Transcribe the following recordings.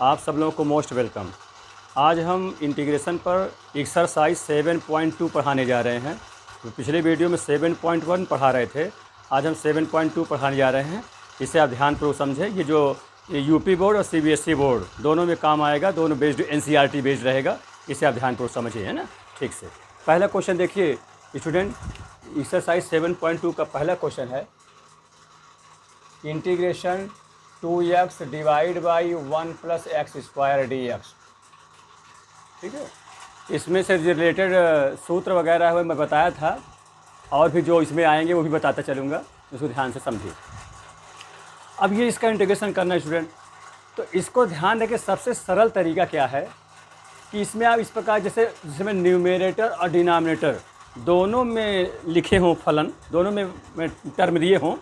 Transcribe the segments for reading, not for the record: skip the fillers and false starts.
आप सब लोगों को मोस्ट वेलकम। आज हम इंटीग्रेशन पर एक्सरसाइज 7.2 पढ़ाने जा रहे हैं। तो पिछले वीडियो में 7.1 पढ़ा रहे थे, आज हम 7.2 पढ़ाने जा रहे हैं। इसे आप ध्यानपूर्वक समझें। ये जो यूपी बोर्ड और सीबीएसई बोर्ड दोनों में काम आएगा, दोनों बेस्ड एनसीईआरटी बेस्ड रहेगा। इसे आप ध्यानपूर्वक समझिए, है ना, ठीक से। पहला क्वेश्चन देखिए स्टूडेंट, एक्सरसाइज 7.2 का पहला क्वेश्चन है integration 2x divide by 1 + x² dx। ठीक है, इसमें से रिलेटेड सूत्र वगैरह हुए मैं बताया था, और भी जो इसमें आएंगे वो भी बताता चलूँगा, इसको ध्यान से समझिए। अब ये इसका इंटीग्रेशन करना है स्टूडेंट, तो इसको ध्यान रखें। सबसे सरल तरीका क्या है कि इसमें आप इस प्रकार, जैसे जिसमें न्यूमरेटर और डिनोमिनेटर दोनों में लिखे हों फलन, दोनों में टर्म दिए हों,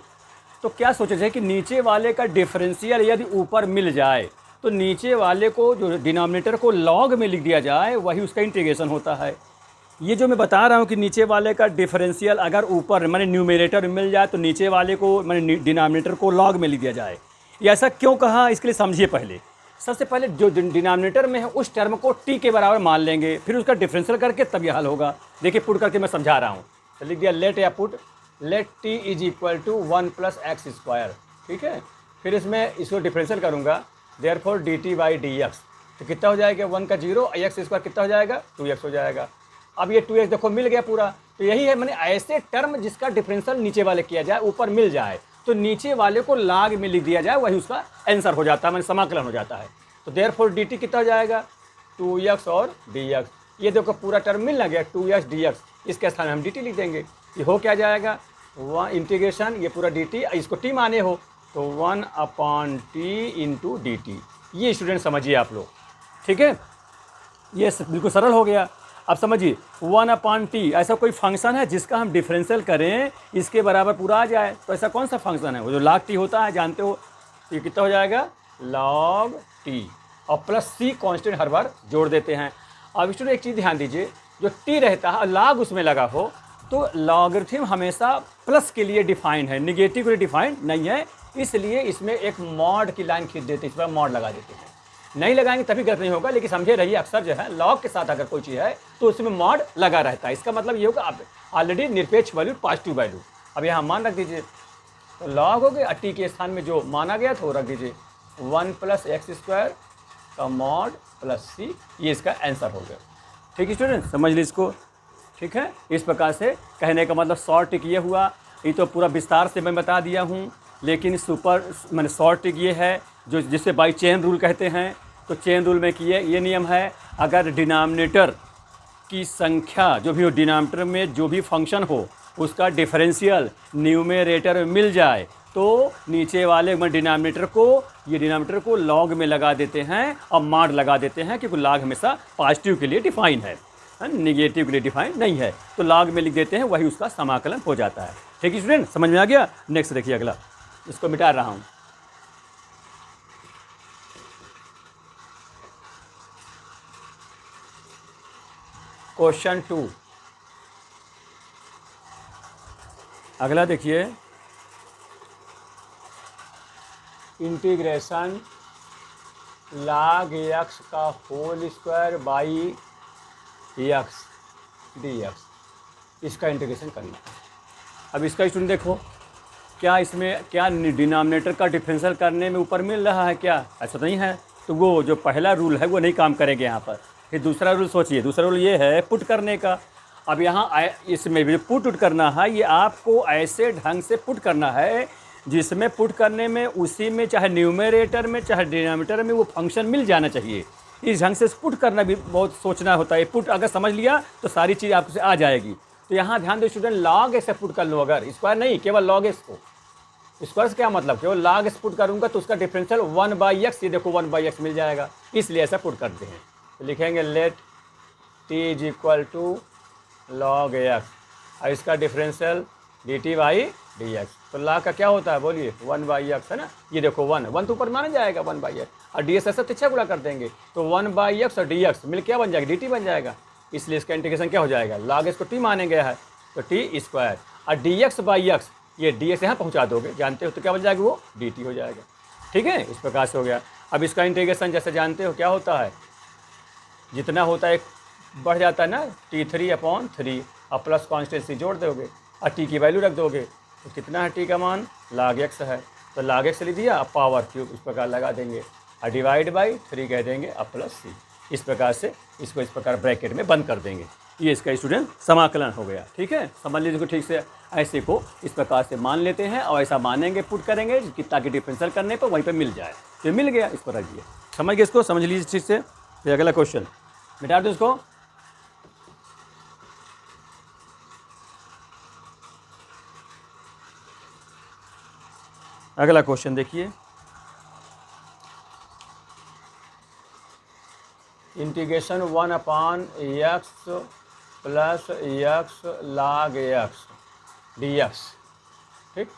तो क्या सोचा जाए कि नीचे वाले का डिफरेंशियल यदि ऊपर मिल जाए तो नीचे वाले को, जो डिनोमिनेटर को, लॉग में लिख दिया जाए, वही उसका इंटीग्रेशन होता है। ये जो मैं बता रहा हूँ कि नीचे वाले का डिफरेंशियल अगर ऊपर माने न्यूमरेटर में मिल जाए तो नीचे वाले को माने डिनोमिनेटर को लॉग में लिख दिया जाए। ये ऐसा क्यों कहा, इसके लिए समझिए। पहले सबसे पहले जो डिनोमिनेटर में है उस टर्म को टी के बराबर मान लेंगे, फिर उसका डिफरेंशियल करके तब यह हल होगा। देखिए पुट करके मैं समझा रहा हूँ, तो लिख दिया लेट या put let T is equal to 1 + x²। ठीक है, फिर इसको डिफरेंशियल करूँगा, देयरफॉर dt बाई dx, तो कितना हो जाएगा 1 का 0, x² कितना हो जाएगा 2x हो जाएगा। अब ये 2x देखो मिल गया पूरा, तो यही है मैंने ऐसे टर्म जिसका डिफरेंशियल नीचे वाले किया जाए, ऊपर मिल जाए तो नीचे वाले को लाग में लिख दिया जाए, वही उसका आंसर हो जाता है, मैंने समाकलन हो जाता है। तो देयरफॉर dt कितना हो जाएगा 2x और dx। ये देखो पूरा टर्म मिल ना गया 2x dx, इसके स्थान में हम dt लिख देंगे। ये हो क्या जाएगा इंटीग्रेशन, ये पूरा dt, इसको t माने हो तो 1/t × dt। ये स्टूडेंट समझिए आप लोग, ठीक है, ये बिल्कुल सरल हो गया। अब समझिए 1/t ऐसा कोई फंक्शन है जिसका हम डिफरेंशियल करें इसके बराबर पूरा आ जाए, तो ऐसा कौन सा फंक्शन है? वो जो log t होता है, जानते हो, ये कितना हो जाएगा log t, और प्लस c कांस्टेंट हर बार जोड़ देते हैं। अब स्टूडेंट एक चीज़ ध्यान दीजिए, जो t रहता है log उसमें लगा हो तो लॉगरिथम हमेशा प्लस के लिए डिफाइंड है, निगेटिव के लिए डिफाइंड नहीं है। इसलिए इसमें एक मॉड की लाइन खींच देते हैं, इस पर मॉड लगा देते हैं। नहीं लगाएंगे तभी गलत नहीं होगा, लेकिन समझे रहिए, अक्सर जो है लॉग के साथ अगर कोई चीज़ है तो उसमें मॉड लगा रहता है। इसका मतलब ये होगा आप ऑलरेडी निरपेक्ष वैल्यू, पॉजिटिव वैल्यू। अब यहाँ मान रख दीजिए, तो लॉग हो गया, टी के स्थान में जो माना गया था वो रख दीजिए 1 + x² का मॉड प्लस c, ये इसका आंसर हो गया। ठीक है स्टूडेंट, समझ लीजिए इसको, ठीक है। इस प्रकार से कहने का मतलब शॉर्ट टिक ये हुआ। ये तो पूरा विस्तार से मैं बता दिया हूँ, लेकिन मैंने शॉर्ट टिक ये है जो जिसे बाई चेन रूल कहते हैं। तो चेन रूल में किए ये नियम है, अगर डिनोमिनेटर की संख्या जो भी हो, डिनोमिनेटर में जो भी फंक्शन हो उसका डिफरेंशियल न्यूमरेटर में मिल जाए तो नीचे वाले डिनोमिनेटर को लॉग में लगा देते हैं और मॉड लगा देते हैं, क्योंकि लॉग हमेशा पॉजिटिव के लिए डिफाइन है, निगेटिव के लिए डिफाइन नहीं है। तो लॉग में लिख देते हैं, वही उसका समाकलन हो जाता है। ठीक है स्टूडेंट, समझ में आ गया। नेक्स्ट देखिए अगला, इसको मिटा रहा हूँ। क्वेश्चन 2 अगला देखिए, इंटीग्रेशन log x का whole square by x dx, इसका इंटीग्रेशन करना है। अब इसका स्टूडेंट देखो, क्या इसमें क्या डिनोमिनेटर का डिफरेंशियल करने में ऊपर मिल रहा है क्या? ऐसा नहीं है, तो वो जो पहला रूल है वो नहीं काम करेंगे यहाँ पर। फिर दूसरा रूल सोचिए, दूसरा रूल ये है पुट करने का। अब यहाँ इसमें भी पुट करना है, ये आपको ऐसे ढंग से पुट करना है जिसमें पुट करने में उसी में चाहे न्यूमरेटर में चाहे डिनोमिनेटर में वो फंक्शन मिल जाना चाहिए। इस ढंग से पुट करना भी बहुत सोचना होता है। पुट अगर समझ लिया तो सारी चीज़ आपसे आ जाएगी। तो यहाँ ध्यान दो स्टूडेंट, log x से पुट कर लो, अगर स्क्वायर नहीं, केवल log x को। स्क्वायर से क्या मतलब, केवल log x पुट करूँगा तो उसका डिफरेंशियल 1/x, ये देखो 1/x मिल जाएगा, इसलिए ऐसा पुट करते हैं। तो लिखेंगे let t is equal to log x, और इसका डिफरेंशियल dt बाई dx। तो log का क्या होता है बोलिए 1/x है ना, ये देखो 1 तो ऊपर माना जाएगा 1/x, और dx ऐसा तिरछा गुणा कर देंगे तो 1/x और dx मिल क्या बन जाएगा, dt बन जाएगा। इसलिए इसका इंटीग्रेशन क्या हो जाएगा, log x को t माने गया है तो t², और dx/x, ये dx यहाँ पहुँचा दोगे जानते हो, तो क्या बन जाएगा वो dt हो जाएगा। ठीक है, इस प्रकार से हो गया। अब इसका इंटीग्रेशन जैसे जानते हो क्या होता है, जितना होता है बढ़ जाता है ना, T3/3 और प्लस कॉन्स्टेंसी जोड़ दोगे और टी की वैल्यू रख दोगे, तो कितना है टी का मान, log x है, तो log x लिख दिया, अब पावर क्यूब इस प्रकार लगा देंगे और डिवाइड बाई 3 कह देंगे और प्लस सी। इस प्रकार से इसको इस प्रकार ब्रैकेट में बंद कर देंगे। ये इसका स्टूडेंट समाकलन हो गया। ठीक है, समझ लीजिए इसको ठीक से, ऐसे को इस प्रकार से मान लेते हैं और ऐसा मानेंगे, पुट करेंगे ताकि डिफरेंशियल करने पर वहीं पे मिल जाए, तो मिल गया, इसको रख दिया। समझ गए इसको, समझ लीजिए ठीक से। फिर अगला क्वेश्चन मिटा दो इसको। अगला क्वेश्चन देखिए, integration 1/x plus x log x dx। ठीक,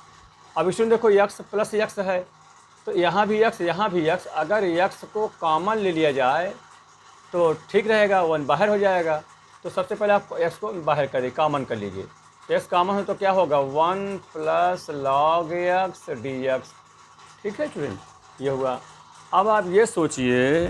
अब इसमें देखो x प्लस x है, तो यहाँ भी x यहाँ भी x, अगर x को कॉमन ले लिया जाए तो ठीक रहेगा, 1 बाहर हो जाएगा। तो सबसे पहले आप x को बाहर करिए, कॉमन कर लीजिए, तो x कॉमन हो तो क्या होगा, 1 प्लस log x dx। ठीक है स्टूडेंट, ये हुआ। अब आप ये सोचिए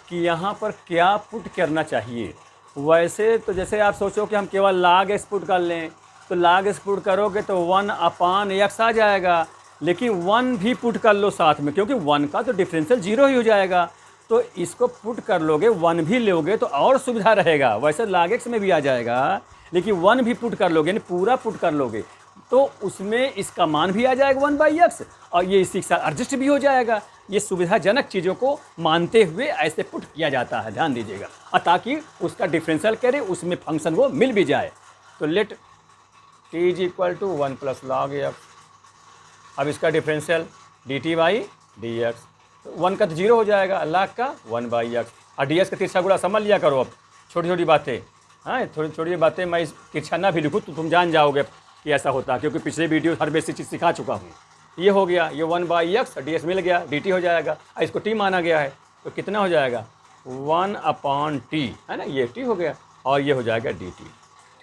कि यहाँ पर क्या पुट करना चाहिए। वैसे तो जैसे आप सोचो कि हम केवल log x पुट कर लें, तो log x पुट करोगे तो 1/x आ जाएगा, लेकिन 1 भी पुट कर लो साथ में, क्योंकि 1 का तो डिफरेंशियल 0 ही हो जाएगा। तो इसको पुट कर लोगे, 1 भी लोगे तो और सुविधा रहेगा। वैसे log x में भी आ जाएगा, लेकिन 1 भी पुट कर लोगे, यानी पूरा पुट कर लोगे, तो उसमें इसका मान भी आ जाएगा 1/x, और ये इसी के साथ एडजस्ट भी हो जाएगा। ये सुविधाजनक चीज़ों को मानते हुए ऐसे पुट किया जाता है, ध्यान दीजिएगा, और ताकि उसका डिफरेंशियल करे, उसमें फंक्शन वो मिल भी जाए। तो let t is equal to 1 plus log x। अब इसका डिफरेंशियल dt/dx, 1 का तो 0 हो जाएगा, log का 1/x, और ds का तिरछा गुणा समझ लिया करो। अब छोटी छोटी बातें, हाँ थोड़ी छोटी बातें मैं इस तिरछा ना भी लिखूँ तो तुम जान जाओगे कि ऐसा होता है, क्योंकि पिछले वीडियो हर बेसिक चीज़ सिखा चुका हूँ। ये हो गया, ये 1/x, ds मिल गया, dt हो जाएगा, और इसको t माना गया है, तो कितना हो जाएगा, 1/t, है ना, ये t हो गया, और ये हो जाएगा dt।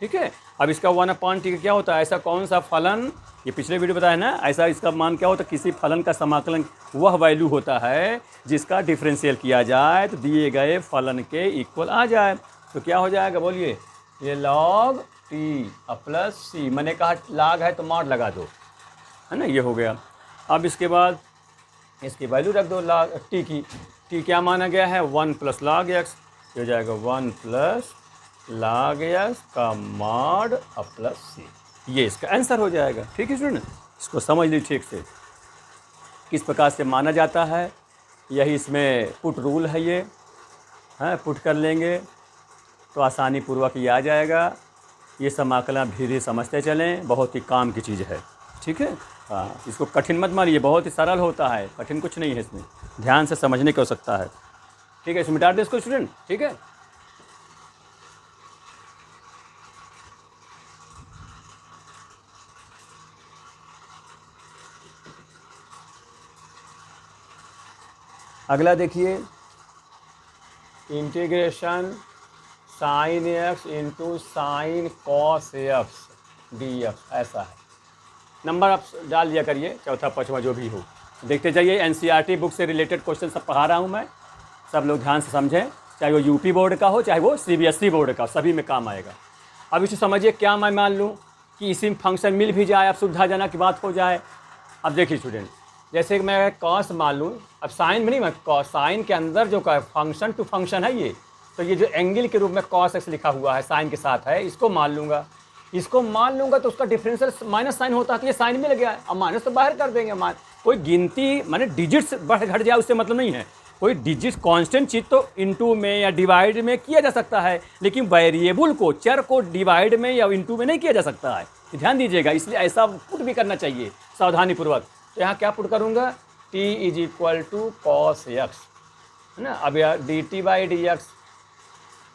ठीक है, अब इसका 1/t का क्या होता है, ऐसा कौन सा फलन, ये पिछले वीडियो बताया ना, ऐसा इसका मान क्या होता है, किसी फलन का समाकलन वह वैल्यू होता है जिसका डिफरेंशियल किया जाए तो दिए गए फलन के इक्वल आ जाए। तो क्या हो जाएगा बोलिए, ये log t प्लस c, मैंने कहा log है तो मॉड लगा दो, है ना, ये हो गया। अब इसके बाद इसकी वैल्यू रख दो log t की, t क्या माना गया है, 1 प्लस log x, ये हो जाएगा 1 प्लस log x का मॉड प्लस c, ये इसका आंसर हो जाएगा। ठीक है स्टूडेंट, इसको समझ लीजिए ठीक से, किस प्रकार से माना जाता है, यही इसमें पुट रूल है। ये हाँ, पुट कर लेंगे तो आसानी पूर्वक ये आ जाएगा। ये समाकलन धीरे समझते चलें, बहुत ही काम की चीज़ है। ठीक है, हाँ, इसको कठिन मत मानिए, बहुत ही सरल होता है, कठिन कुछ नहीं है इसमें, ध्यान से समझने की आवश्यकता है। ठीक है, इसमें मिटा दे इसको स्टूडेंट। ठीक है, अगला देखिए, integration sin x into sine cos x dx, ऐसा है। नंबर आप डाल दिया करिए, चौथा पाँचवा जो भी हो, देखते जाइए। एनसीईआरटी बुक से रिलेटेड क्वेश्चन सब पढ़ा रहा हूँ मैं, सब लोग ध्यान से समझें, चाहे वो यूपी बोर्ड का हो चाहे वो सीबीएसई बोर्ड का, सभी में काम आएगा। अब इसे समझिए, क्या मैं मान लूँ कि इसी में फंक्शन मिल भी जाए, अब सुविधाजनक की बात हो जाए। अब देखिए स्टूडेंट, जैसे कि मैं कॉस मान लूँ, अब साइन में नहीं, मैं कॉस, साइन के अंदर जो का फंक्शन टू फंक्शन है ये, तो ये जो एंगल के रूप में कॉस एक्स लिखा हुआ है साइन के साथ है, इसको मान लूँगा। इसको मान लूँगा तो उसका डिफरेंशियल माइनस साइन होता है, तो ये साइन मिल गया है। अब माइनस तो बाहर कर देंगे, मान कोई गिनती माने डिजिट्स बढ़ घट जाए उससे मतलब नहीं है, कोई डिजिट कांस्टेंट चीज़ तो इनटू में या डिवाइड में किया जा सकता है, लेकिन वेरिएबल को, चर को डिवाइड में या इनटू में नहीं किया जा सकता है, ध्यान दीजिएगा। इसलिए ऐसा पुट भी करना चाहिए सावधानीपूर्वक। तो यहाँ क्या पुट करूँगा, t is equal to cos x, है ना। अब यार dt/dx,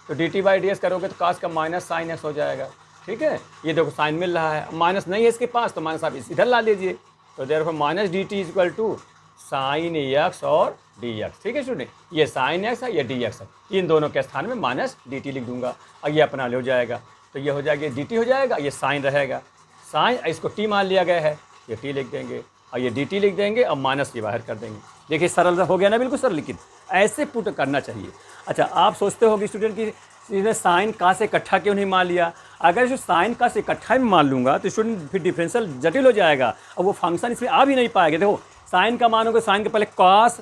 तो dt/dx करोगे तो cos का माइनस साइन एक्स हो जाएगा। ठीक है, ये देखो साइन मिल रहा है, माइनस नहीं है इसके पास तो माइनस आप इधर ला लीजिए, तो therefore minus dt is equal to sine x और dx। ठीक है स्टूडेंट, ये साइन एक्स है, ये dx है, इन दोनों के स्थान में माइनस dt लिख दूंगा और ये अपना हो जाएगा। तो ये हो जाएगा dt हो जाएगा, ये साइन रहेगा, साइन इसको t मान लिया गया है, ये t लिख देंगे और ये dt लिख देंगे और माइनस ये बाहर कर देंगे। देखिए सरल हो गया ना, बिल्कुल सरल, लेकिन ऐसे पुट करना चाहिए। अच्छा, आप सोचते हो कि स्टूडेंट की इसने साइन का से इकट्ठा क्यों नहीं मान लिया? अगर जो साइन का से इकट्ठा ही मान लूँगा तो स्टूडेंट फिर डिफरेंशियल जटिल हो जाएगा और वो फंक्शन इसमें आ भी नहीं पाएगा। देखो साइन का मानोगे, साइन के पहले कास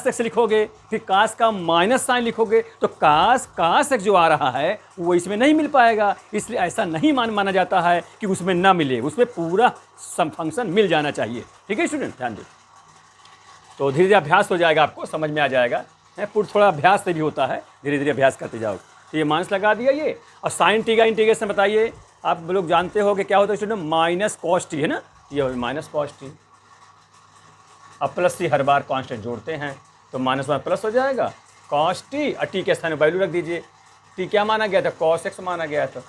एक्स लिखोगे, फिर कास का माइनस साइन लिखोगे, तो कास एक्स जो आ रहा है वो इसमें नहीं मिल पाएगा। इसलिए ऐसा नहीं माना जाता है कि उसमें ना मिले, उसमें पूरा फंक्शन मिल जाना चाहिए। ठीक है स्टूडेंट, ध्यान दो। तो धीरे धीरे अभ्यास हो जाएगा, आपको समझ में आ जाएगा। पुट थोड़ा अभ्यास से भी होता है, धीरे धीरे अभ्यास करते जाओ। तो ये माइनस लगा दिया ये, और साइन टी का इंटीग्रेशन बताइए। आप लोग जानते हो कि क्या होता है स्टूडेंट, माइनस कॉस टी है ना, ये माइनस कॉस टी। अब प्लस टी हर बार कांस्टेंट जोड़ते हैं तो माइनस में प्लस हो जाएगा, कॉस टी, और टी के स्थान में वैल्यू रख दीजिए। टी क्या माना गया था, कॉस एक्स माना गया था,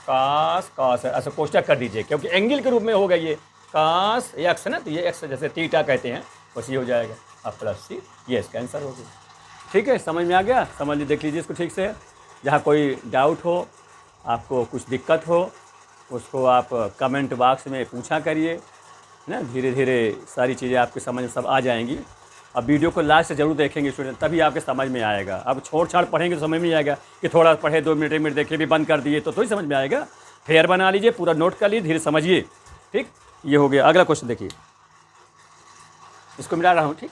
कॉस ऐसा कोष्टक कर दीजिए क्योंकि एंगल के रूप में होगा ये कॉस एक्स है ना, तो ये एक्स जैसे थीटा कहते हैं बस ये हो जाएगा। अब प्लस सी, ये इसका आंसर हो गया। ठीक है, समझ में आ गया? समझ लीजिए, देख लीजिए इसको ठीक से। जहाँ कोई डाउट हो, आपको कुछ दिक्कत हो, उसको आप कमेंट बॉक्स में पूछा करिए ना। धीरे धीरे सारी चीज़ें आपके समझ में सब आ जाएंगी। अब वीडियो को लास्ट से जरूर देखेंगे स्टूडेंट, तभी आपके समझ में आएगा। अब छोड़ छाड़ पढ़ेंगे तो समझ में नहीं आएगा कि थोड़ा पढ़े 2 मिनट 1 मिनट देखे भी बंद कर दिए तो थोड़ी समझ में आएगा। फेयर बना लीजिए, पूरा नोट कर लीजिए, धीरे समझिए। ठीक, ये हो गया। अगला क्वेश्चन देखिए, इसको मिला रहा हूँ। ठीक,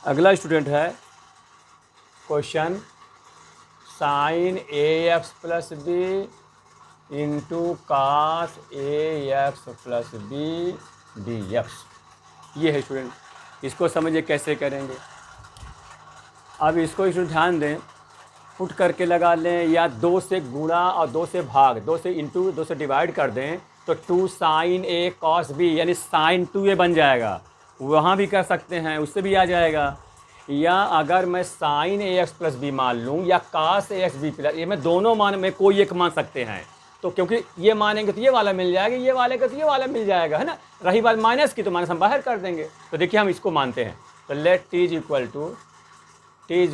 अगला स्टूडेंट है question sine A x plus B into cos A x plus B D x. ये है स्टूडेंट, इसको समझिए कैसे करेंगे। अब इसको स्टूडेंट ध्यान दें, पुट करके लगा लें या 2 से गुणा और 2 से भाग, 2 से इंटू 2 से डिवाइड कर दें तो 2 साइन ए कॉस बी यानी साइन 2a बन जाएगा। वहाँ भी कर सकते हैं, उससे भी आ जाएगा। या अगर मैं sign A x plus B मान लूँ या कास ए एक्स बी प्लस, ये मैं दोनों मान में कोई एक मान सकते हैं। तो क्योंकि ये मानेंगे तो ये वाला मिल जाएगा, ये वाले का तो ये वाला मिल जाएगा, है ना। रही बात माइनस की तो माइनस हम बाहर कर देंगे। तो देखिए हम इसको मानते हैं, तो let T is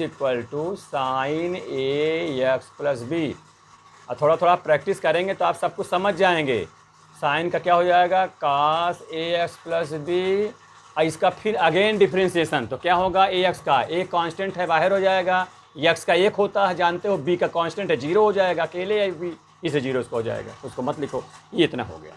equal to sine A x plus B. और थोड़ा थोड़ा प्रैक्टिस करेंगे तो आप सब कुछ समझ जाएंगे। साइन का क्या हो जाएगा, कास ए एक्स प्लस बी, और इसका फिर अगेन डिफ्रेंसिएशन, तो क्या होगा, ए एक्स का एक कांस्टेंट है बाहर हो जाएगा, एक्स का 1 होता है जानते हो, बी का कांस्टेंट है 0 हो जाएगा, अकेले है बी, इसे 0 इसको हो जाएगा, उसको मत लिखो। ये इतना हो गया।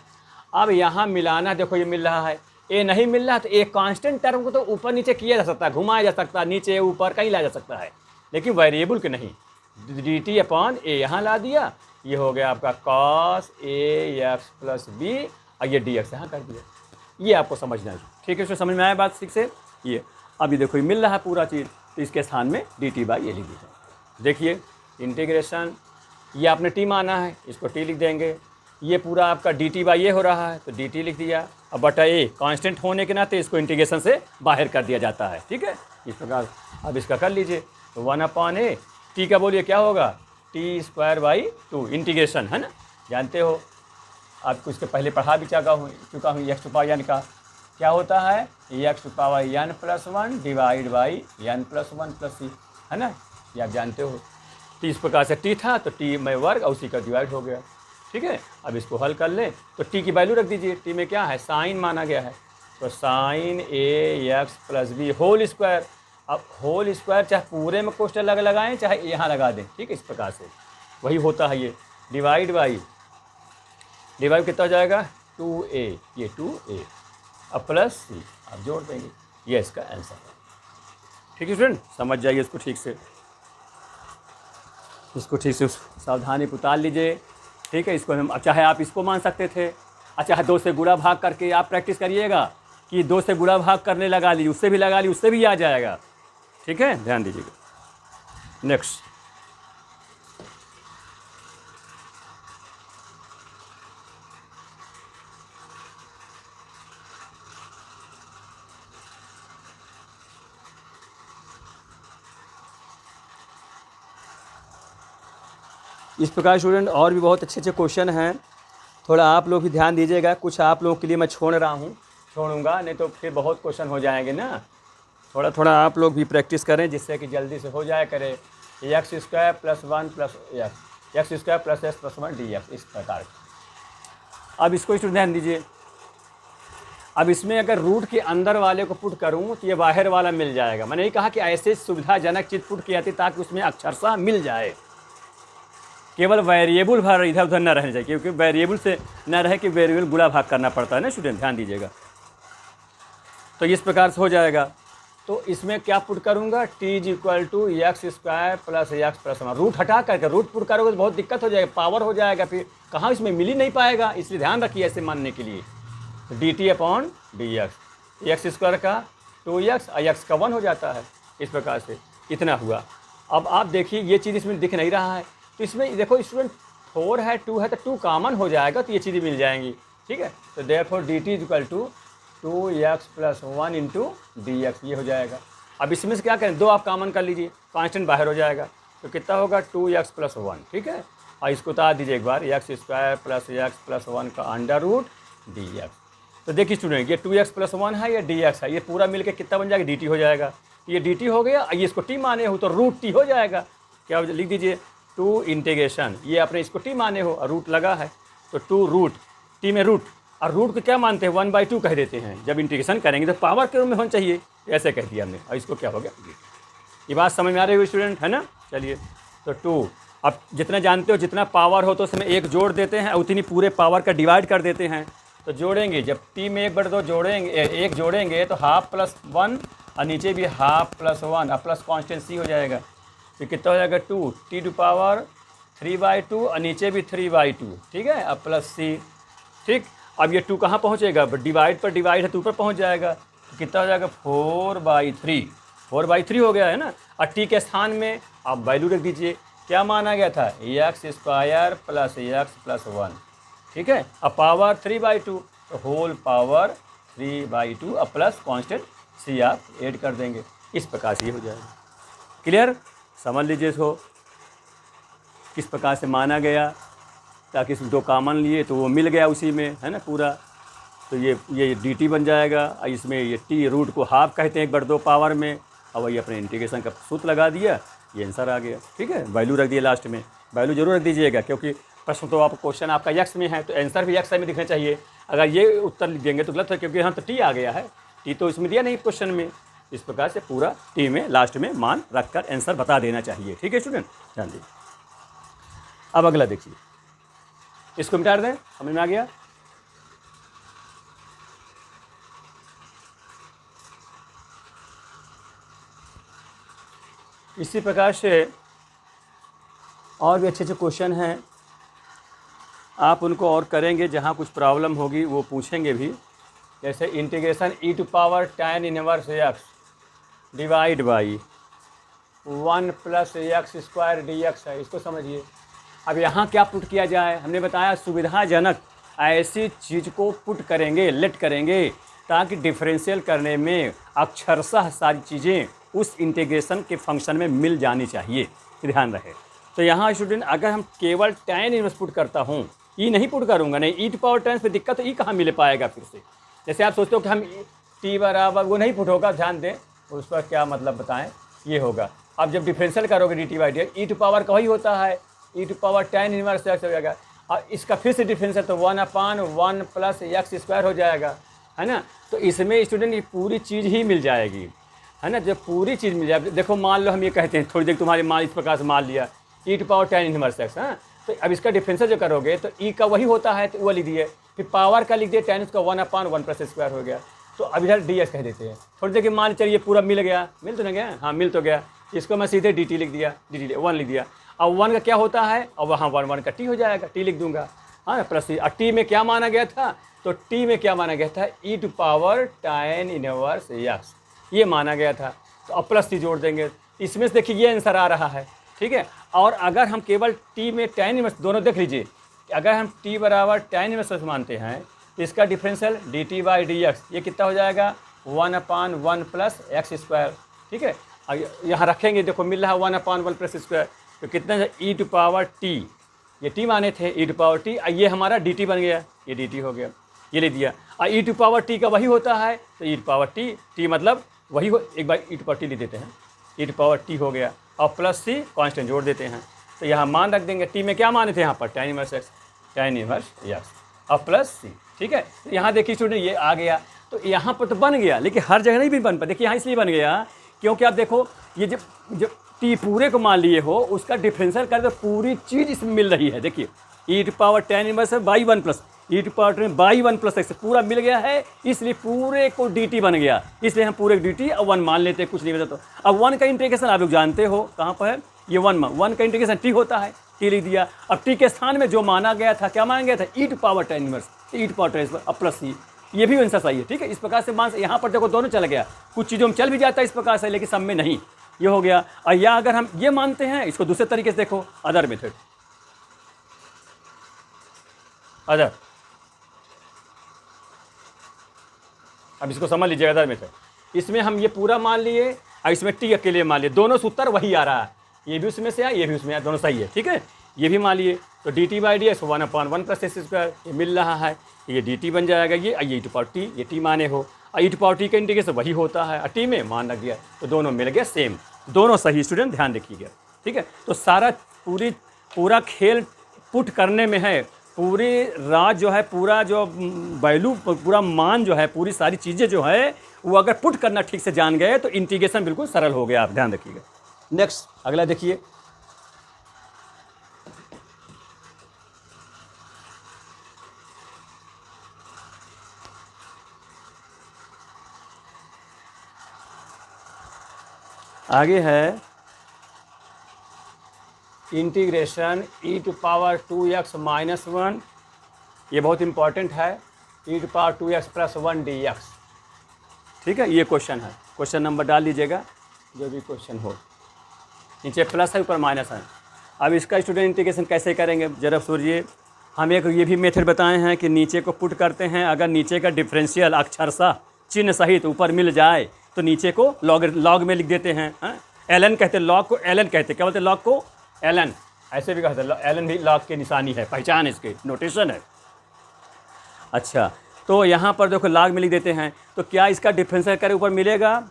अब यहाँ मिलाना, देखो ये मिल रहा है, ए नहीं मिल रहा तो एक कांस्टेंट टर्म को तो ऊपर नीचे किया जा सकता है, घुमाया जा सकता है, नीचे ऊपर कहीं ला जा सकता है, लेकिन वेरिएबल के नहीं। डी टी अपॉन ए यहाँ ला दिया, ये हो गया आपका cos A x plus B, और ये डी एक्स यहाँ कर दिया। ये आपको समझना है। ठीक है, इसको समझ में आया बात ठीक से। ये अभी देखो ये मिल रहा है पूरा चीज़, तो इसके स्थान में डी टी बाई ए लिख दीजिए। देखिए इंटीग्रेशन, ये आपने टी माना है, इसको टी लिख देंगे। ये पूरा आपका डी टी बाई ए हो रहा है तो डी टी लिख दिया। अब बटा ए कांस्टेंट होने के नाते इसको इंटीग्रेशन से बाहर कर दिया जाता है। ठीक है, इस प्रकार अब इसका कर लीजिए। तो 1/a, टी का बोलिए क्या होगा, टी स्क्वायर बाई 2 इंटीग्रेशन, है ना, जानते हो आपको इसके पहले पढ़ा भी चुका हूँ। एक्स टू पावर एन का क्या होता है, X to power N plus 1 divide by N plus 1 plus C, है ना, ये आप जानते हो। तो इस प्रकार से टी था तो टी में वर्ग और उसी का डिवाइड हो गया। ठीक है, अब इसको हल कर लें तो टी की वैल्यू रख दीजिए। टी में क्या है, साइन माना गया है, तो sine A x plus B whole squared. अब होल स्क्वायर चाहे पूरे में कोष्टक लगाएं चाहे यहाँ लगा दें, ठीक है, इस प्रकार से वही होता है। ये डिवाइड बाई, डिवाइड कितना हो जाएगा, 2a, ये 2a, अब प्लस सी आप जोड़ देंगे, ये इसका आंसर है। ठीक है स्टूडेंट, समझ जाइए इसको ठीक से, सावधानी उतार लीजिए। ठीक है, इसको हम चाहे आप इसको मान सकते थे, अच्छा 2 से गुणा भाग करके आप प्रैक्टिस करिएगा कि 2 से गुणा भाग करने लगा ली, उससे भी लगा ली, उससे भी आ जाएगा। ठीक है, ध्यान दीजिएगा। नेक्स्ट, इस प्रकार स्टूडेंट और भी बहुत अच्छे अच्छे क्वेश्चन हैं, थोड़ा आप लोग भी ध्यान दीजिएगा। कुछ आप लोगों के लिए मैं छोड़ूंगा, नहीं तो फिर बहुत क्वेश्चन हो जाएंगे ना। थोड़ा थोड़ा आप लोग भी प्रैक्टिस करें जिससे कि जल्दी से हो जाया करे। X square plus 1 plus x square plus x plus 1 D x, इस प्रकार। अब इसको स्टूडेंट ध्यान दीजिए, अब इसमें अगर रूट के अंदर वाले को पुट करूं तो ये बाहर वाला मिल जाएगा। मैंने ये कहा कि ऐसे सुविधाजनक चीज़ पुट की जाती ताकि उसमें अक्षरशः मिल जाए, केवल वेरिएबल भर इधर उधर न रहना चाहिए, क्योंकि वेरिएबल से न रहे कि वेरिएबल गुणा भाग करना पड़ता है ना स्टूडेंट, ध्यान दीजिएगा। तो इस प्रकार से हो जाएगा। तो इसमें क्या पुट करूँगा, T is equal to x square plus x plus 1, root हटा करके रूट पुट करोगे तो बहुत दिक्कत हो जाएगा, पावर हो जाएगा, फिर कहाँ इसमें मिल ही नहीं पाएगा, इसलिए ध्यान रखिए ऐसे मानने के लिए। D T upon D x, x square का 2x और एक्स का 1 हो जाता है, इस प्रकार से इतना हुआ। अब आप देखिए ये चीज़ इसमें दिख नहीं रहा है, तो इसमें देखो स्टूडेंट 4 है 2 है तो 2 कॉमन हो जाएगा, तो ये चीज़ें मिल जाएंगी, ठीक है। तो therefore D T is equal to 2x plus 1 into D x, ये हो जाएगा। अब इसमें से क्या करें, 2 आप कॉमन कर लीजिए, कांस्टेंट बाहर हो जाएगा, तो कितना होगा 2x प्लस 1, ठीक है। और इसको उतार दीजिए एक बार, X square plus x plus 1 का अंडर रूट डी एक्स। तो देखिए स्टूडेंट ये 2x प्लस 1 है, ये डी एक्स है, ये पूरा मिलकर कितना बन जाएगा, डी टी हो जाएगा। ये डी टी हो गया, ये इसको टी माने हो तो रूट टी हो जाएगा। क्या लिख दीजिए, 2 इंटीग्रेशन, ये आपने इसको टी माने हो और रूट लगा है तो 2 रूट, टी में रूट, और रूट को क्या मानते हैं 1/2 कह देते हैं, जब इंटीग्रेशन करेंगे तो पावर के रूप में होना चाहिए, ऐसे कह दिया हमने। और इसको क्या हो गया, ये बात समझ में आ रही है स्टूडेंट, है ना। चलिए तो 2, अब जितना जानते हो जितना पावर हो तो उसमें एक जोड़ देते हैं, उतनी पूरे पावर का डिवाइड कर देते हैं। तो जोड़ेंगे, जब टी में 1/2 जोड़ेंगे, एक जोड़ेंगे तो हाफ प्लस 1 और नीचे भी हाफ प्लस 1 और प्लस कॉन्स्टेंट सी हो जाएगा, तो कितना हो जाएगा 2 टी टू पावर 3/2 और नीचे भी 3/2, ठीक है, अब प्लस सी, ठीक। अब ये 2 कहाँ पहुँचेगा, डिवाइड पर डिवाइड है तो ऊपर पहुँच जाएगा, तो कितना हो जाएगा 4/3 हो गया है ना। और टी के स्थान में आप वैल्यू रख दीजिए, क्या माना गया था, x square plus x plus 1, ठीक है। अब पावर 3/2 तो होल पावर 3/2 अब प्लस कांस्टेंट सी आप ऐड कर देंगे, इस प्रकार से ये हो जाएगा। क्लियर, समझ लीजिए इसको किस प्रकार से माना गया, ताकि इसमें 2 कॉमन लिए तो वो मिल गया उसी में, है ना पूरा। तो ये डी टी बन जाएगा, और इसमें ये टी रूट को हाफ कहते हैं 1/2 पावर में, और वही अपने इंटीग्रेशन का सूत्र लगा दिया, ये आंसर आ गया, ठीक है। वैल्यू रख दिया लास्ट में, वैल्यू जरूर रख दीजिएगा, क्योंकि प्रश्न तो आप क्वेश्चन आपका एक्स में है तो आंसर भी एक्स में दिखना चाहिए। अगर ये उत्तर देंगे तो गलत है, क्योंकि यहाँ तो टी आ गया है, टी तो इसमें दिया नहीं क्वेश्चन में। इस प्रकार से पूरा टी में लास्ट में मान रखकर आंसर बता देना चाहिए, ठीक है स्टूडेंट, ध्यान दीजिए। अब अगला देखिए, इसको मिटा दें, समझ में आ गया। इसी प्रकार से और भी अच्छे अच्छे क्वेश्चन हैं, आप उनको और करेंगे, जहाँ कुछ प्रॉब्लम होगी वो पूछेंगे भी। जैसे integration e to power tan inverse x divide by 1 plus x square D x है, इसको समझिए। अब यहाँ क्या पुट किया जाए, हमने बताया सुविधाजनक ऐसी चीज़ को पुट करेंगे, लेट करेंगे, ताकि डिफरेंशियल करने में अक्षरशः सारी चीज़ें उस इंटीग्रेशन के फंक्शन में मिल जानी चाहिए, ध्यान रहे। तो यहाँ स्टूडेंट अगर हम केवल tan इनवर्स पुट करता हूँ, ई नहीं पुट करूँगा, नहीं ई टू पावर tan पे दिक्कत, तो ई कहाँ मिल पाएगा फिर से। जैसे आप सोचते हो कि हम टी बराबर, वो नहीं पुट होगा, ध्यान दें उस पर क्या मतलब बताएं, ये होगा। अब जब डिफरेंशियल करोगे D T by D X, E to power का वही होता है, E to power tan inverse X हो जाएगा, और इसका फिर से डिफरेंशियल तो 1/1 प्लस एक्स स्क्वायर हो जाएगा, है ना। तो इसमें स्टूडेंट ये पूरी चीज़ ही मिल जाएगी, है ना। जब पूरी चीज़ मिल जाए, देखो मान लो हम ये कहते हैं, थोड़ी देर तुम्हारे मान इस प्रकार से मान लिया E to power tan inverse X, हाँ। तो अब इसका डिफरेंशियल जो करोगे तो ई का वही होता है, तो वो लिख दिए, फिर पावर का लिख दिए tan उसका 1/1 प्लस स्क्वायर हो गया। तो अब इधर डी एक्स कह देते हैं, थोड़ी देर के मान चलिए पूरा मिल गया, मिल तो नहीं गया, हाँ मिल तो गया, इसको मैं सीधे डी टी लिख दिया, डी टी 1 लिख दिया। अब 1 का क्या होता है, और वहाँ 1 का टी हो जाएगा, टी लिख दूंगा, हाँ प्लस टी। और टी में क्या माना गया था, तो टी में क्या माना गया था, E to power tan inverse X, ये माना गया था। तो अब प्लस टी जोड़ देंगे, इसमें से देखिए ये आंसर आ रहा है, ठीक है। और अगर हम केवल टी में tan इनवर्स, दोनों देख लीजिए, अगर हम टी बराबर tan इनवर्स मानते हैं तो इसका differential D T by D x, ये कितना हो जाएगा 1/1 प्लस एक्स स्क्वायर, ठीक है। यहाँ रखेंगे, देखो मिल रहा है 1/1 प्लस स्क्वायर, तो कितना है ई टू पावर टी, ये टी माने थे ई टू पावर टी, ये हमारा डी टी बन गया, ये डी टी हो गया, ये ले दिया। और ई टू पावर टी का वही होता है, तो ई टू पावर टी, टी मतलब वही हो, एक बार ई टू पावर टी लिख देते हैं, ई टू पावर टी हो गया। और प्लस सी कांस्टेंट जोड़ देते हैं। तो यहाँ मान रख देंगे, टी में क्या माने थे यहाँ पर tan inverse x, tan inverse x और प्लस सी। ठीक है, तो यहाँ देखिए स्टूडेंट ये आ गया, तो यहाँ पर तो बन गया, लेकिन हर जगह नहीं भी बन पाया। देखिए यहाँ इसलिए बन गया क्योंकि आप देखो ये जब टी पूरे को मान लिए हो उसका डिफरेंशियल कर तो पूरी चीज़ इसमें मिल रही है। देखिए e to power tan inverse by 1 plus e to power by 1 plus x पूरा मिल गया है, इसलिए पूरे को dt बन गया, इसलिए हम पूरे dt और 1 मान लेते हैं, कुछ नहीं बचा। तो अब 1 का इंटीग्रेशन आप लोग जानते हो कहाँ पर है, ये 1 का इंटीग्रेशन t होता है, t लिख दिया। अब t के स्थान में जो माना गया था, क्या माना गया था, e to power tan inverse, e to power tan inverse अब प्लस c, ये भी आंसर सही है। ठीक है, इस प्रकार से मान यहाँ पर देखो दोनों चल गया, कुछ चीज़ों में चल भी जाता है इस प्रकार से, लेकिन सब में नहीं, ये हो गया। और या अगर हम ये मानते हैं, इसको दूसरे तरीके से देखो, अदर मेथड, अदर, अब इसको समझ लीजिएगा अदर मेथड। इसमें हम ये पूरा मान लिए और इसमें टी अकेले मान लिए, दोनों सूत्र वही आ रहा है, ये भी उसमें से आया, ये भी उसमें आया, दोनों सही है। ठीक है, ये भी मान लिए, तो D T by D x 1/1 plus x square ये मिल रहा है, ये डी टी बन जाएगा, ये ई टू पावर टी, ये टी माने हो, ई टू पावर टी का इंटीग्रेशन वही होता है, टी में मान रख दिया, तो दोनों मिल गया सेम, दोनों सही। स्टूडेंट ध्यान रखिएगा। ठीक है, तो सारा पूरा खेल पुट करने में है, पूरी रात जो है, पूरा जो वैल्यू, पूरा मान जो है, पूरी सारी चीज़ें जो है वो अगर पुट करना ठीक से जान गए तो इंटीग्रेशन बिल्कुल सरल हो गया। आप ध्यान रखिएगा। नेक्स्ट अगला देखिए, आगे है integration e to power 2x minus 1, ये बहुत इंपॉर्टेंट है, e to power 2x plus 1 dx। ठीक है, ये क्वेश्चन है, क्वेश्चन नंबर डाल लीजिएगा जो भी क्वेश्चन हो, नीचे प्लस है ऊपर माइनस है। अब इसका स्टूडेंट इंटीग्रेशन कैसे करेंगे जरा सोचिए। हम एक ये भी मेथड बताए हैं कि नीचे को पुट करते हैं, अगर नीचे का डिफरेंशियल अक्षरशः चिन्ह सहित ऊपर मिल जाए तो नीचे को लॉग में लिख देते हैं। एलन कहते हैं, लॉग को एलन कहते हैं, क्या बोलते हैं, लॉग को एलन, ऐसे भी कहते हैं, एलन भी लॉग की निशानी है, पहचान इसकी नोटेशन है। अच्छा, तो यहाँ पर देखो लॉग में लिख देते हैं, तो क्या इसका डिफरेंशियल करे ऊपर मिलेगा,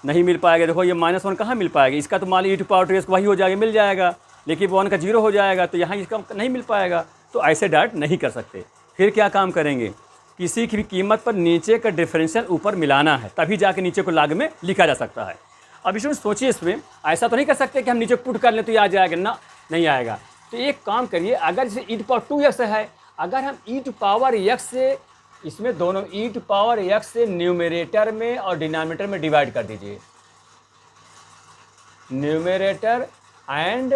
नहीं मिल पाएगा। देखो ये -1 कहाँ मिल पाएगा, इसका तो मान ली e टू पावर 2x वही हो जाएगा, मिल जाएगा, लेकिन 1 का 0 हो जाएगा, तो यहाँ इसका नहीं मिल पाएगा, तो ऐसे डायरेक्ट नहीं कर सकते। फिर क्या काम करेंगे, किसी की भी कीमत पर नीचे का डिफरेंशियल ऊपर मिलाना है, तभी जाके नीचे को लॉग में लिखा जा सकता है। अब इसमें सोचिए, इसमें ऐसा तो नहीं कर सकते कि हम नीचे पुट कर लें तो ये आ जाएगा ना, नहीं आएगा। तो एक काम करिए, अगर जैसे e टू पावर 2x है, अगर हम e टू पावर x से, इसमें दोनों e टू पावर x से न्यूमरेटर में और डिनोमिनेटर में डिवाइड कर दीजिए, न्यूमरेटर एंड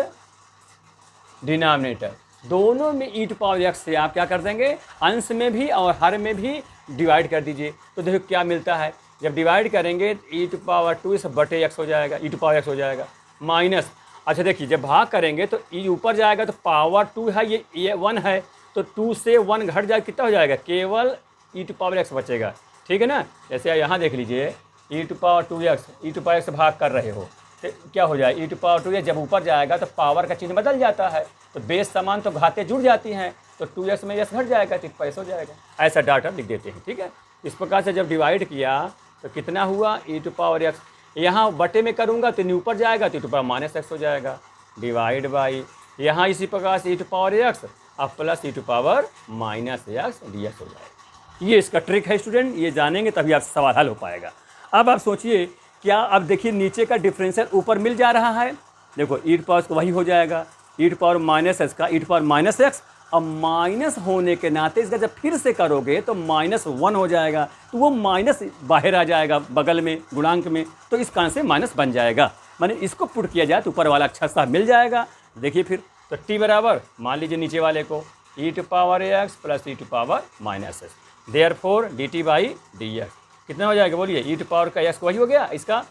डिनोमिनेटर दोनों में e टू पावर x से आप क्या कर देंगे, अंश में भी और हर में भी डिवाइड कर दीजिए। तो देखो क्या मिलता है, जब डिवाइड करेंगे e टू पावर 2 बटे x हो जाएगा, e टू पावर x हो जाएगा माइनस। अच्छा देखिए, जब भाग करेंगे तो e ऊपर जाएगा तो पावर 2 है, ये 1 है, तो 2 से 1 घट जाएगा, कितना हो जाएगा, केवल e टू पावर x बचेगा। ठीक है ना, जैसे यहाँ देख लीजिए, e to power 2x, e to power x भाग कर रहे हो तो क्या हो जाए, e टू पावर 2x जब ऊपर जाएगा तो पावर का चिन्ह बदल जाता है, तो बेस समान तो घाते जुड़ जाती हैं, तो 2x में s घट जाएगा तो पैसा हो जाएगा, ऐसा डाटा लिख देते हैं। ठीक है, इस प्रकार से जब डिवाइड किया तो कितना हुआ, e टू पावर x, यहाँ बटे में करूँगा तो ऊपर जाएगा तो e to power minus x हो जाएगा, डिवाइड बाई यहाँ इसी प्रकार से e टू पावर x अब plus e to power minus x dx हो जाएगा। ये इसका ट्रिक है स्टूडेंट, ये जानेंगे तभी आप सवाल हल हो पाएगा। अब आप सोचिए, क्या अब देखिए नीचे का डिफरेंशियल ऊपर मिल जा रहा है, देखो e टू पावर को वही हो जाएगा, e to power minus x का e to power minus x, अब माइनस होने के नाते इसका जब फिर से करोगे तो -1 हो जाएगा, तो वो माइनस बाहर आ जाएगा बगल में गुणांक में, तो इस कारण से माइनस बन जाएगा, माने इसको पुट किया जाए तो ऊपर वाला अक्षरशः मिल जाएगा। देखिए फिर तो t बराबर मान लीजिए नीचे वाले को e to power x plus e to power minus x, therefore dt by dx कितना हो जाएगा, बोलिए e टू पावर का x वही हो गया, इसका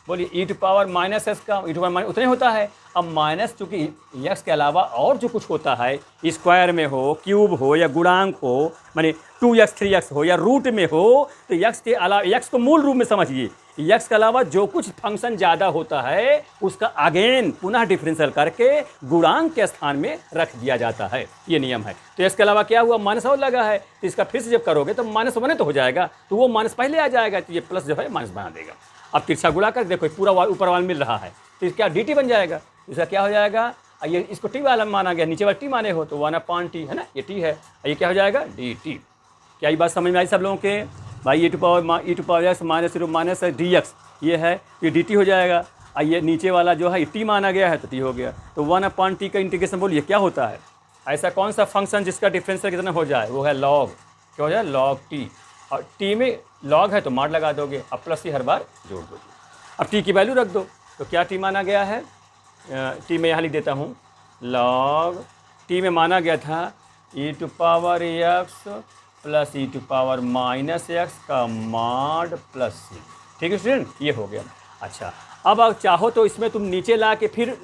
बोलिए e to power minus x का e टू पावर माइनस उतने होता है। अब माइनस चूँकि x के अलावा और जो कुछ होता है, स्क्वायर में हो, क्यूब हो या गुणांक हो, माने 2x 3x हो या रूट में हो, तो x के अलावा, x को मूल रूप में समझिए, x के अलावा जो कुछ फंक्शन ज़्यादा होता है उसका अगेन पुनः डिफरेंशियल करके गुणांक के स्थान में रख दिया जाता है, ये नियम है। तो इसके अलावा क्या हुआ, माइनस और लगा है, तो इसका फिर से जब करोगे तो -1 तो हो जाएगा, तो वो माइनस पहले आ जाएगा, तो ये प्लस जो है माइनस बना देगा। अब तिरछा गुणा कर देखो, पूरा ऊपर वाला मिल रहा है, तो क्या dt बन जाएगा। इसका क्या हो जाएगा, ये इसको t वाला माना गया, नीचे वाला t माने हो तो 1/t है ना, ये t है, ये क्या हो जाएगा dt। क्या ये बात समझ में आई सब लोगों के भाई, e to power x minus minus dx ये है, ये dt हो जाएगा। ये नीचे वाला जो है t माना गया है तो t हो गया। तो 1/t का इंटीग्रेशन बोलिए क्या होता है, ऐसा कौन सा फंक्शन जिसका डिफरेंशियल कितना हो जाए, वो है log, क्या हो जाए log t, और t में log है तो मार लगा दोगे, अब प्लस ही हर बार जोड़ दोगे। अब t की वैल्यू रख दो, तो क्या t माना गया है, t में यहाँ लिख देता हूँ log t में माना गया था e to power x plus e to power minus x का मॉड प्लस c। ठीक है स्टूडेंट, ये हो गया। अच्छा, अब आप चाहो तो इसमें तुम नीचे ला के फिर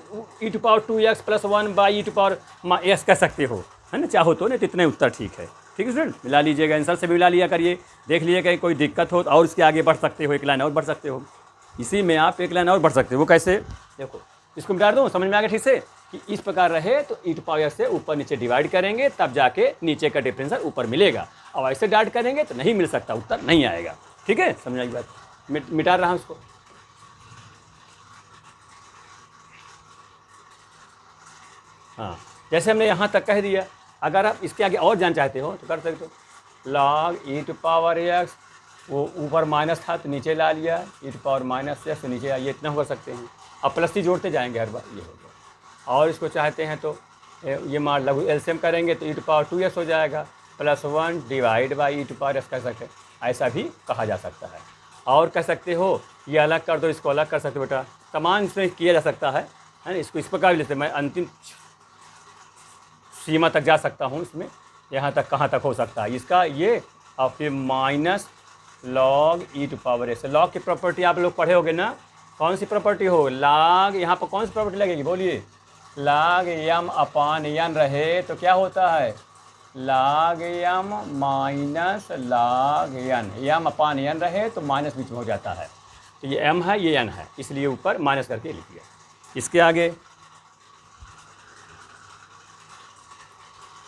e to power 2x plus 1/e to power s कह सकते हो, है ना, चाहो तो, नहीं तो इतने उत्तर ठीक है। ठीक है स्टूडेंट, मिला लीजिएगा, आंसर से भी मिला लिया करिए, देख लीजिएगा कोई दिक्कत हो तो और इसके आगे बढ़ सकते हो, एक लाइन और बढ़ सकते हो, इसी में आप एक लाइन और बढ़ सकते हो। वो कैसे, देखो इसको मिटा दूँ, समझ में आ गया ठीक से, कि इस प्रकार रहे तो e टू पावर से ऊपर नीचे डिवाइड करेंगे तब जाके नीचे का डिफरेंशियल ऊपर मिलेगा, और ऐसे डाट करेंगे तो नहीं मिल सकता, उत्तर नहीं आएगा। ठीक है, समझ आई बात, मिटा रहा हूँ उसको। हाँ, जैसे हमने यहाँ तक कह दिया, अगर आप इसके आगे और जान चाहते हो तो कर सकते हो, log e to power x, वो ऊपर माइनस था तो नीचे ला लिया, e to power minus x तो नीचे आइए, इतना हो सकते हैं। अब प्लस ही जोड़ते जाएंगे हर बार, ये हो गया। और इसको चाहते हैं तो ये मान लघु एलसीएम करेंगे तो e टू पावर 2x हो जाएगा, plus 1 divide by e to power x कह सकते हैं, ऐसा भी कहा जा सकता है। और कह सकते हो ये अलग कर दो, इसको अलग कर सकते हो बेटा, समान इसमें किया जा सकता है ना, इसको इस प्रकार भी लेते, मैं अंतिम सीमा तक जा सकता हूँ इसमें, यहाँ तक कहाँ तक हो सकता है इसका, ये और फिर minus log e to power s। Log की प्रॉपर्टी आप लोग पढ़े होगे ना, कौन सी प्रॉपर्टी हो, log, यहाँ पर कौन सी प्रॉपर्टी लगेगी बोलिए, log m अपान n रहे तो क्या होता है log m minus log n, m अपान n रहे तो माइनस बीच में हो जाता है, तो ये m है ये n है, इसलिए ऊपर माइनस करके लिख दिया। इसके आगे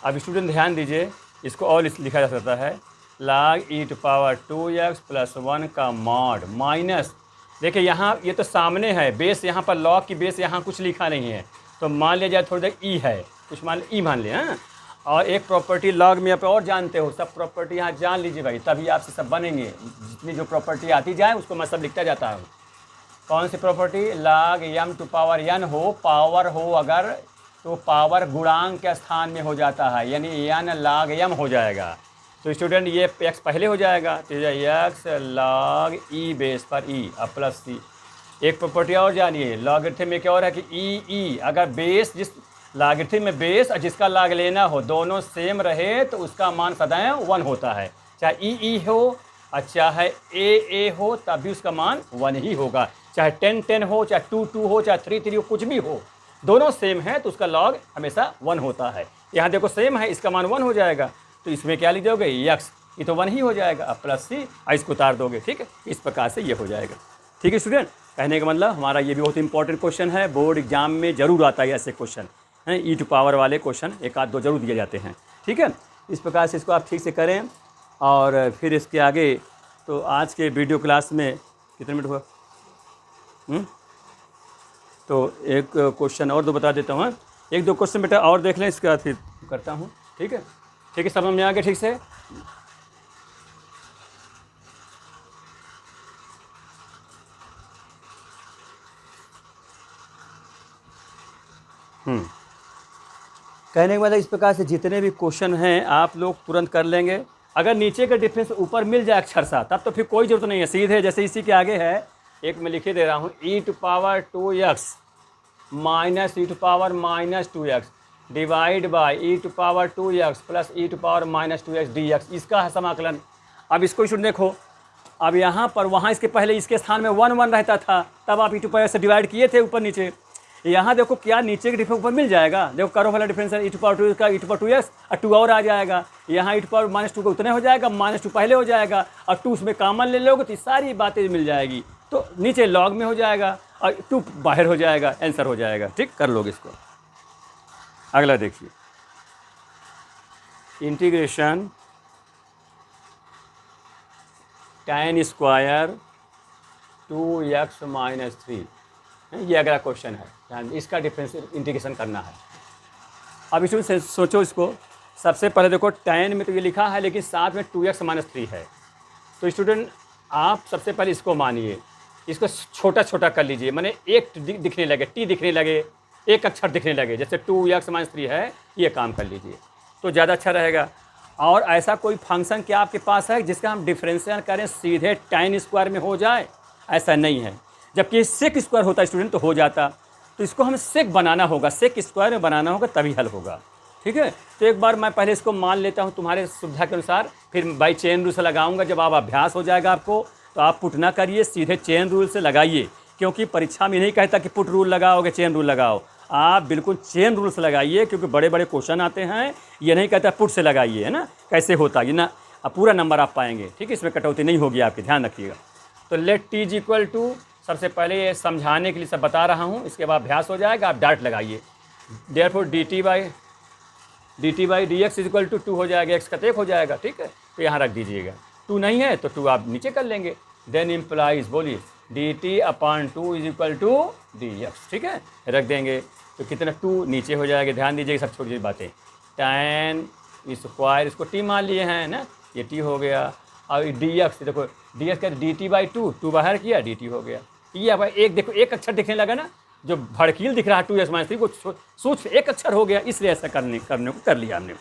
अब स्टूडेंट ध्यान दीजिए, इसको और लिखा जा सकता है log e to power 2x plus 1 का मॉड माइनस, देखिए यहाँ ये तो सामने है बेस, यहाँ पर log की बेस यहाँ कुछ लिखा नहीं है, तो मान लिया जाए थोड़ी देर e है, कुछ मान e मान लिया, हाँ। और एक प्रॉपर्टी log में आप और जानते हो, सब प्रॉपर्टी यहाँ जान लीजिए भाई, तभी आपसे सब बनेंगे, जितनी जो प्रॉपर्टी आती जाए उसको मैं सब लिखता जाता हूँ। कौन सी property, log m to power n हो, पावर हो अगर तो पावर गुणांक के स्थान में हो जाता है, यानी n log m हो जाएगा। तो स्टूडेंट ये x पहले हो जाएगा, तो x log e बेस पर e अब प्लस c। एक प्रॉपर्टी और जानिए, लॉगरिथम में क्या हो रहा है कि e अगर बेस, जिस लॉगरिथम में बेस और जिसका log लेना हो दोनों सेम रहे तो उसका मान सदैव 1 होता है, चाहे e हो और चाहे a हो तब भी उसका मान 1 ही होगा, चाहे 10 हो, चाहे 2 हो, चाहे 3 हो, कुछ भी हो, दोनों सेम है तो उसका लॉग हमेशा 1 होता है। यहाँ देखो सेम है, इसका मान 1 हो जाएगा, तो इसमें क्या लिख दोगे x, ये तो 1 ही हो जाएगा, अब प्लस c, इसको उतार दोगे। ठीक है, इस प्रकार से ये हो जाएगा। ठीक है स्टूडेंट, कहने का मतलब हमारा ये भी बहुत इंपॉर्टेंट क्वेश्चन है, बोर्ड एग्जाम में जरूर आता है ऐसे क्वेश्चन हैं, e टू पावर वाले क्वेश्चन एक आध दो जरूर दिए जाते हैं। ठीक है, इस प्रकार से इसको आप ठीक से करें। और फिर इसके आगे तो आज के वीडियो क्लास में कितने मिनट हुआ, तो एक क्वेश्चन और दो बता देता हूँ, एक दो क्वेश्चन बेटा और देख लें, इसके बाद फिर करता हूँ। ठीक है, ठीक है, समझ में आ गया ठीक से। कहने के बाद इस प्रकार से जितने भी क्वेश्चन हैं आप लोग तुरंत कर लेंगे। अगर नीचे का डिफरेंस ऊपर मिल जाए अक्षर सा तब तो फिर कोई जरूरत नहीं है, सीधे जैसे इसी के आगे है, एक मैं लिखे दे रहा हूँ e to power 2x minus e to power minus 2x divide by e to power 2x plus e to power minus 2x dx, इसका है समाकलन। अब इसको शुरू देखो, अब यहाँ पर वहाँ इसके पहले इसके स्थान में 1 1 रहता था, तब आप e टू पावर से डिवाइड किए थे ऊपर नीचे, यहाँ देखो क्या नीचे के डिफरेंस ऊपर मिल जाएगा, देखो करो वाला डिफरेंस है e टू पावर 2 का e टू पावर 2x और 2 और आ जाएगा, यहाँ e टू पावर माइनस 2 का उतने हो जाएगा, माइनस 2 पहले हो जाएगा और 2 उसमें कॉमन ले लोगे तो सारी बातें मिल जाएगी, तो नीचे लॉग में हो जाएगा और 2 बाहर हो जाएगा, आंसर हो जाएगा। ठीक, कर लोगे इसको। अगला देखिए, integration tan square 2x minus 3 ये अगला क्वेश्चन है, ध्यान, इसका डिफरेंस इंटीग्रेशन करना है। अब इसमें सोचो इसको, सबसे पहले देखो tan में तो ये लिखा है लेकिन साथ में 2x - 3 है। तो स्टूडेंट आप सबसे पहले इसको मानिए, इसको छोटा छोटा कर लीजिए, माने एक दिखने लगे, टी दिखने लगे, एक अक्षर दिखने लगे, जैसे 2x - 3 है, ये काम कर लीजिए तो ज़्यादा अच्छा रहेगा। और ऐसा कोई फंक्शन क्या आपके पास है जिसका हम डिफरेंशियल करें सीधे tan स्क्वायर में हो जाए? ऐसा नहीं है, जबकि सेक स्क्वायर होता है स्टूडेंट तो हो जाता। तो इसको हमें सेक बनाना होगा, सेक स्क्वायर में बनाना होगा तभी हल होगा, ठीक है। तो एक बार मैं पहले इसको मान लेता हूँ तुम्हारे सुविधा के अनुसार, फिर बाई चेन रूल से लगाऊंगा। जब आप अभ्यास हो जाएगा आपको तो आप पुट ना करिए, सीधे चेन रूल से लगाइए, क्योंकि परीक्षा में नहीं कहता कि पुट रूल लगाओगे चेन रूल लगाओ, आप बिल्कुल चेन रूल से लगाइए, क्योंकि बड़े बड़े क्वेश्चन आते हैं। ये नहीं कहता पुट से लगाइए, है ना, कैसे होता है ना, अब पूरा नंबर आप पाएंगे, ठीक है, इसमें कटौती नहीं होगी आपकी, ध्यान रखिएगा। तो let T is equal to, सबसे पहले ये समझाने के लिए सब बता रहा हूँ, इसके बाद अभ्यास हो जाएगा, आप डाट लगाइए। Therefore D T by D x is equal to 2 हो जाएगा, एक्स का तो 1 हो जाएगा, ठीक है। तो यहाँ रख दीजिएगा, 2 नहीं है तो 2 आप नीचे कर लेंगे। देन इम्प्लाइज, बोलिए dt/2 is equal to D x, ठीक है, रख देंगे तो कितना 2 नीचे हो जाएगा। ध्यान दीजिएगा सब छोटी छोटी बातें, tan स्क्वायर इसको t मान लिए हैं ना, ये t हो गया। और डी एक्स देखो, डी एक्स का dt/2, 2 बाहर किया dt हो गया। ये अब एक देखो एक अक्षर दिखने लगा ना, जो भड़कील दिख रहा है 2x - 3 वो सोच एक अक्षर हो गया, इसलिए ऐसा करने को कर लिया हमने।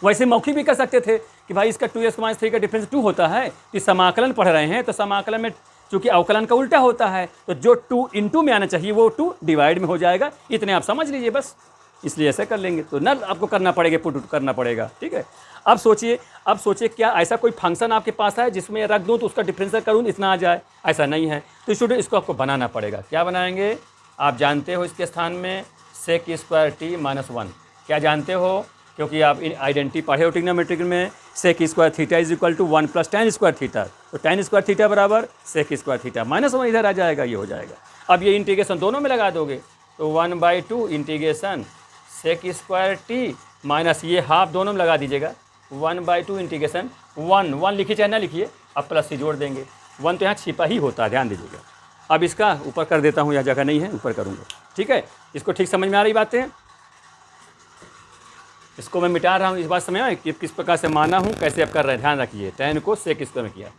वैसे मौखिक भी कर सकते थे कि भाई इसका 2x - 3 का डिफरेंस 2 होता है, तो समाकलन पढ़ रहे हैं तो समाकलन में चूंकि अवकलन का उल्टा होता है, तो जो 2 × में आना चाहिए वो 2 डिवाइड में हो जाएगा, इतने आप समझ लीजिए बस, इसलिए ऐसा कर लेंगे। तो नल आपको करना पड़ेगा, पुट करना पड़ेगा, ठीक है। अब सोचिए क्या ऐसा कोई फंक्शन आपके पास है जिसमें रख दूं तो उसका डिफरेंशियल करूं इतना आ जाए? ऐसा नहीं है। तो स्टूडेंट इसको आपको बनाना पड़ेगा। क्या बनाएंगे? आप जानते हो इसके स्थान में सेक स्क्वायर टी माइनस 1, क्या जानते हो? क्योंकि आप आइडेंटिटी पढ़े हो ट्रिग्नोमेट्रिक में, sec square theta is equal to 1 + tan square theta. तो tan स्क्वायर थीटा बराबर सेक स्क्वायर थीटा माइनस 1 इधर आ जाएगा, ये हो जाएगा। अब ये इंटीग्रेशन दोनों में लगा दोगे तो 1/2 integration sec square T minus ये हाफ दोनों में लगा दीजिएगा, 1/2 इंटीग्रेशन 1 लिखिए चाहे ना लिखिए, अब प्लस सी जोड़ देंगे। 1 तो यहाँ छिपा ही होता है, ध्यान दीजिएगा। अब इसका ऊपर कर देता हूँ, यह जगह नहीं है, ऊपर करूँगा, ठीक है। इसको ठीक समझ में आ रही बातें? इसको मैं मिटा रहा हूँ, इस बात समय आए कि किस प्रकार से माना हूँ, कैसे आप कर रहे हैं, ध्यान रखिए। tan को सेक स्क्वायर में किया,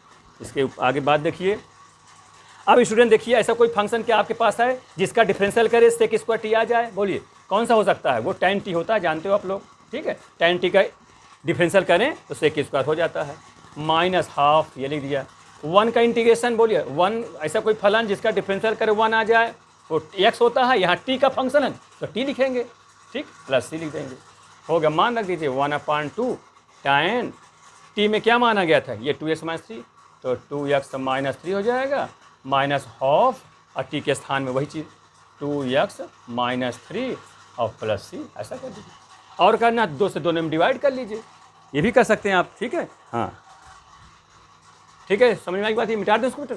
इसके आगे बात देखिए। अब स्टूडेंट देखिए, ऐसा कोई फंक्शन क्या आपके पास है जिसका डिफरेंशियल करे सेक स्क्वायर टी आ जाए? बोलिए कौन सा हो सकता है? वो tan t होता है, जानते हो आप लोग, ठीक है। tan t का डिफरेंशियल करें तो सेक स्क्वायर हो जाता है, माइनस हाफ ये लिख दिया। 1 का इंटीग्रेशन, बोलिए 1, ऐसा कोई फलन जिसका डिफरेंशियल करे 1 आ जाए, वो x होता है, यहाँ t का फंक्शन है तो t लिखेंगे, ठीक, प्लस c लिख देंगे, हो गया। मान रख दीजिए 1/2 tan t में क्या माना गया था? ये 2x - 3, तो 2x - 3 हो जाएगा, माइनस हाफ और t के स्थान में वही चीज़ 2x - 3 और प्लस c, ऐसा कर दीजिए। और करना 2 से दोनों में डिवाइड कर लीजिए, ये भी कर सकते हैं आप, ठीक है। हाँ ठीक है, समझ में आई बात? ये मिटा दें इसको बेटा।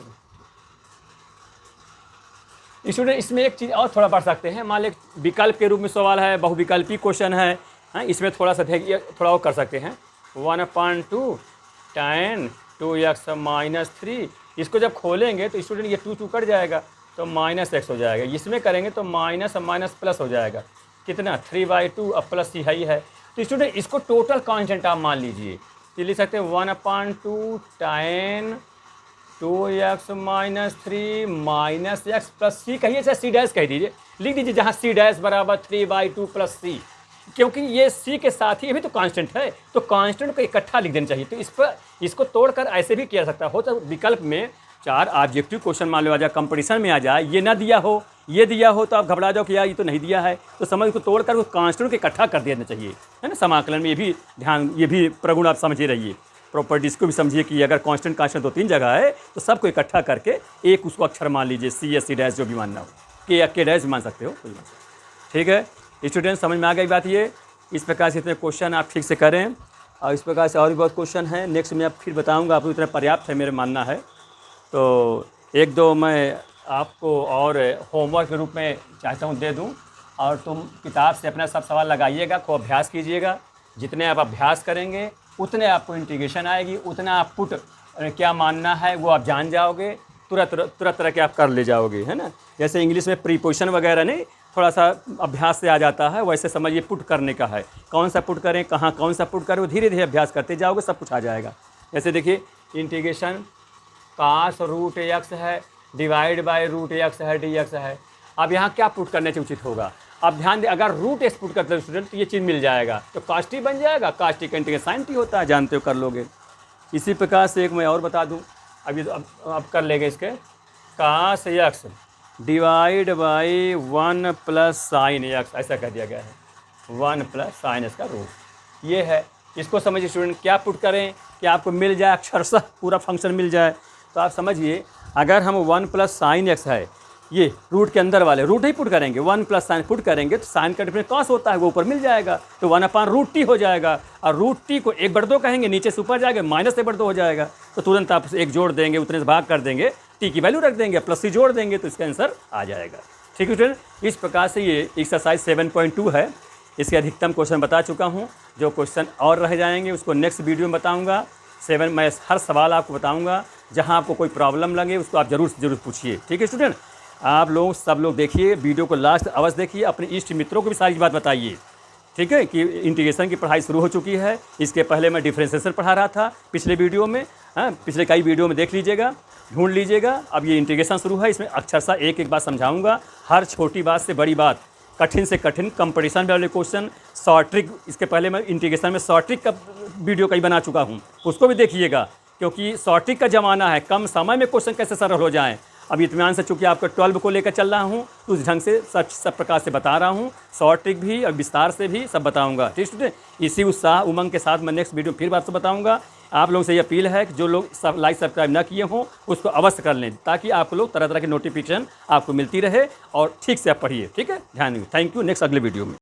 स्टूडेंट इसमें एक चीज़ और थोड़ा पढ़ सकते हैं, मान लें विकल्प के रूप में सवाल है, बहुविकल्पी क्वेश्चन है, हाँ, इसमें थोड़ा सा थोड़ा और कर सकते हैं। 1/2 tan 2x - 3, इसको जब खोलेंगे तो स्टूडेंट ये 2 कट जाएगा तो -x हो जाएगा। इसमें करेंगे तो माइनस माइनस प्लस हो जाएगा, कितना 3/2 अब प्लस सी है। तो स्टूडेंट इसको टोटल कांस्टेंट आप मान लीजिए, तो लिख सकते हैं 1/2 tan 2x - 3 minus x plus c, कहिए चाहे c डैश कह दीजिए, लिख दीजिए जहाँ c डैश बराबर 3/2 प्लस c, क्योंकि ये c के साथ ही ये भी तो कांस्टेंट है, तो कांस्टेंट को इकट्ठा लिख देना चाहिए। तो इस पर इसको तोड़कर ऐसे भी किया सकता हो, तो विकल्प में 4 ऑब्जेक्टिव क्वेश्चन मान लो आ जाए, कंपटीशन में आ जाए, ये ना दिया हो ये दिया हो तो आप घबरा जाओ कि यार ये तो नहीं दिया है, तो समझ को तोड़कर वो कांस्टेंट को इकट्ठा कर देना चाहिए, है ना। समाकलन में ये भी ध्यान, ये भी प्रगुण आप समझे रहिए, प्रॉपर्टीज़ को भी समझिए कि अगर कांस्टेंट 2-3 जगह है तो सबको इकट्ठा करके एक उसको अक्षर मान लीजिए, सी या सी डैश जो भी मानना हो, के या के डैश मान सकते हो, कोई मान सकते हो, ठीक है। स्टूडेंट समझ में आ गई बात? ये इस प्रकार से इतने क्वेश्चन आप ठीक से करें, और इस प्रकार से और भी बहुत क्वेश्चन हैं, नेक्स्ट में आप फिर बताऊँगा, आपको इतना पर्याप्त है मेरे मानना है। तो 1-2 मैं आपको और होमवर्क के रूप में चाहता हूँ दे दूँ, और तुम किताब से अपना सब सवाल लगाइएगा, खूब अभ्यास कीजिएगा। जितने आप अभ्यास करेंगे उतने आपको इंटीग्रेशन आएगी, उतना आप पुट क्या मानना है वो आप जान जाओगे, तुरंत तरह के आप कर ले जाओगे, है ना। जैसे इंग्लिश में प्रीपोजिशन वगैरह नहीं थोड़ा सा अभ्यास से आ जाता है, वैसे समझिए पुट करने का है। कौन सा पुट करें, कहाँ कौन सा पुट करें, वो धीरे धीरे अभ्यास करते जाओगे, सब कुछ आ जाएगा। जैसे देखिए इंटीग्रेशन cos रूट एक्स है डिवाइड बाय रूट एक्स है dx है। अब यहाँ क्या पुट करने से उचित होगा, अब ध्यान दें, अगर रूट एक्स पुट करते हो स्टूडेंट तो ये चीज़ मिल जाएगा, तो cos t बन जाएगा। cos t का इंटीग्रेशन sin t होता है, जानते हो, कर लोगे। इसी प्रकार से एक मैं और बता दूँ, अभी तो अब कर लेंगे इसके cos x divide by 1 plus sine x, ऐसा कर दिया गया है 1 प्लस साइन एक्स का रूट। ये है, इसको समझिए स्टूडेंट, क्या पुट करें कि आपको मिल जाए अक्षरशः पूरा फंक्शन मिल जाए। तो आप समझिए अगर हम 1 प्लस साइन एक्स है, ये रूट के अंदर वाले रूट ही पुट करेंगे, 1 प्लस साइन पुट करेंगे तो साइन का डिफरेंस कॉस होता है, वो ऊपर मिल जाएगा, तो 1/√t हो जाएगा। और √t को 1/2 कहेंगे, नीचे से ऊपर जाएगा -1/2 हो जाएगा, तो तुरंत आप एक जोड़ देंगे, उतने से भाग कर देंगे, t की वैल्यू रख देंगे, प्लस c जोड़ देंगे, तो इसका आंसर आ जाएगा। ठीक है स्टूडेंट, इस प्रकार से ये एक्सरसाइज 7.2 है। इसके अधिकतम क्वेश्चन बता चुका हूँ, जो क्वेश्चन और रह जाएंगे उसको नेक्स्ट वीडियो में बताऊँगा। मैं हर सवाल आपको बताऊँगा, जहाँ आपको कोई प्रॉब्लम लगे उसको आप ज़रूर पूछिए। ठीक है स्टूडेंट, आप लोग सब लोग देखिए वीडियो को लास्ट अवश्य देखिए, अपने इष्ट मित्रों को भी सारी बात बताइए। ठीक है कि इंटीग्रेशन की पढ़ाई शुरू हो चुकी है। इसके पहले मैं डिफरेंशिएशन पढ़ा रहा था पिछले वीडियो में, पिछले कई वीडियो में देख लीजिएगा, ढूंढ लीजिएगा। अब ये इंटीग्रेशन शुरू है, इसमें अक्षरशः एक एक बात समझाऊंगा, हर छोटी बात से बड़ी बात, कठिन से कठिन, कंपटीशन वाले क्वेश्चन, शॉर्ट ट्रिक। इसके पहले मैं इंटीग्रेशन में शॉर्ट ट्रिक का वीडियो कई बना चुका हूँ, उसको भी देखिएगा, क्योंकि शॉर्ट ट्रिक का ज़माना है, कम समय में क्वेश्चन कैसे सरल हो जाएँ। अब इत्मीनान से चूँकि आपको 12 को लेकर चल रहा हूँ, तो उस ढंग से सब प्रकार से बता रहा हूँ, शॉर्ट ट्रिक भी और विस्तार से भी सब बताऊँगा। ठीक स्टूडेंट, इसी उत्साह उमंग के साथ मैं नेक्स्ट वीडियो फिर बात से बताऊँगा। आप लोगों से ये अपील है कि जो लोग लाइक सब्सक्राइब ना किए हों उसको अवश्य कर लें, ताकि आप लोग तरह तरह की नोटिफिकेशन आपको मिलती रहे और ठीक से आप पढ़िए। ठीक है, ध्यान दीजिए। थैंक यू, नेक्स्ट अगले वीडियो में।